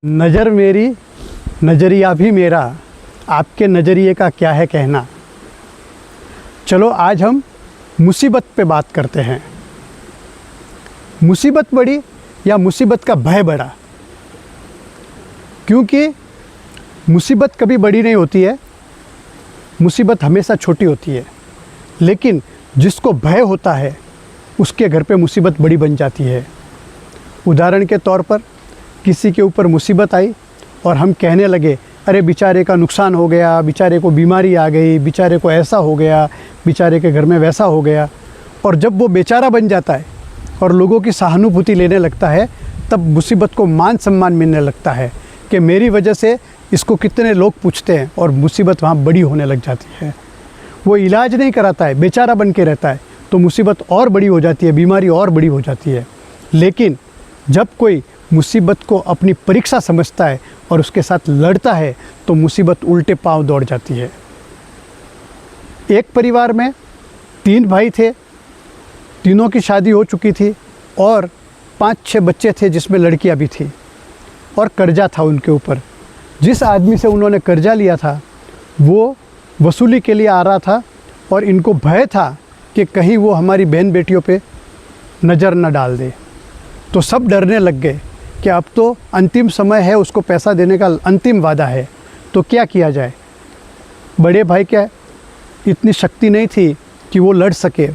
नज़र मेरी नज़रिया भी मेरा, आपके नज़रिए का क्या है कहना। चलो आज हम मुसीबत पे बात करते हैं। मुसीबत बड़ी या मुसीबत का भय बड़ा? क्योंकि मुसीबत कभी बड़ी नहीं होती है, मुसीबत हमेशा छोटी होती है। लेकिन जिसको भय होता है उसके घर पे मुसीबत बड़ी बन जाती है। उदाहरण के तौर पर किसी के ऊपर मुसीबत आई और हम कहने लगे, अरे बेचारे का नुकसान हो गया, बेचारे को बीमारी आ गई, बेचारे को ऐसा हो गया, बेचारे के घर में वैसा हो गया। और जब वो बेचारा बन जाता है और लोगों की सहानुभूति लेने लगता है, तब मुसीबत को मान सम्मान मिलने लगता है कि मेरी वजह से इसको कितने लोग पूछते हैं, और मुसीबत वहाँ बड़ी होने लग जाती है। वो इलाज नहीं कराता है, बेचारा बन के रहता है, तो मुसीबत और बड़ी हो जाती है, बीमारी और बड़ी हो जाती है। लेकिन जब कोई मुसीबत को अपनी परीक्षा समझता है और उसके साथ लड़ता है, तो मुसीबत उल्टे पांव दौड़ जाती है। एक परिवार में 3 भाई थे, तीनों की शादी हो चुकी थी और 5-6 बच्चे थे जिसमें लड़कियां भी थी, और कर्जा था उनके ऊपर। जिस आदमी से उन्होंने कर्जा लिया था वो वसूली के लिए आ रहा था, और इनको भय था कि कहीं वो हमारी बहन बेटियों पे नज़र न डाल दे। तो सब डरने लग गए कि अब तो अंतिम समय है, उसको पैसा देने का अंतिम वादा है, तो क्या किया जाए। बड़े भाई क्या इतनी शक्ति नहीं थी कि वो लड़ सके,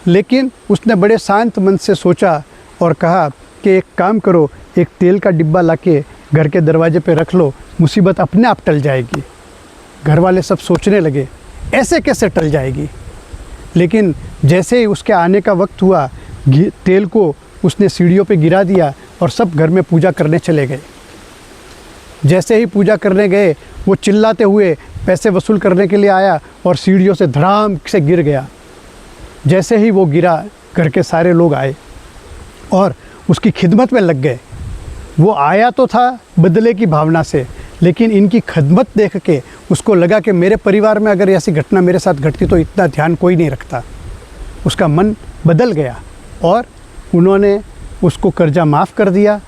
लेकिन उसने बड़े शांत मन से सोचा और कहा कि एक काम करो, एक तेल का डिब्बा लाके घर के दरवाजे पे रख लो, मुसीबत अपने आप टल जाएगी। घर वाले सब सोचने लगे ऐसे कैसे टल जाएगी। लेकिन जैसे ही उसके आने का वक्त हुआ, तेल को उसने सीढ़ियों पे गिरा दिया और सब घर में पूजा करने चले गए। जैसे ही पूजा करने गए, वो चिल्लाते हुए पैसे वसूल करने के लिए आया और सीढ़ियों से धड़ाम से गिर गया। जैसे ही वो गिरा, घर के सारे लोग आए और उसकी खिदमत में लग गए। वो आया तो था बदले की भावना से, लेकिन इनकी खिदमत देख के उसको लगा कि मेरे परिवार में अगर ऐसी घटना मेरे साथ घटती तो इतना ध्यान कोई नहीं रखता। उसका मन बदल गया और उन्होंने उसको कर्जा माफ़ कर दिया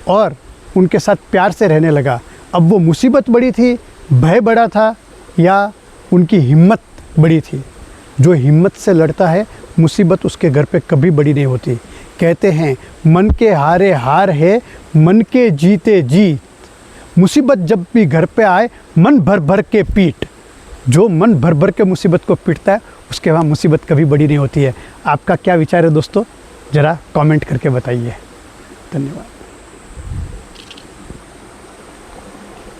और उनके साथ प्यार से रहने लगा। अब वो मुसीबत बड़ी थी, भय बड़ा था, या उनकी हिम्मत बड़ी थी? जो हिम्मत से लड़ता है, मुसीबत उसके घर पे कभी बड़ी नहीं होती। कहते हैं मन के हारे हार है, मन के जीते जीत। मुसीबत जब भी घर पे आए, मन भर भर के पीट। जो मन भर भर के मुसीबत को पीटता है, उसके वहाँ मुसीबत कभी बड़ी नहीं होती है। आपका क्या विचार है दोस्तों? ज़रा कमेंट करके बताइए। धन्यवाद।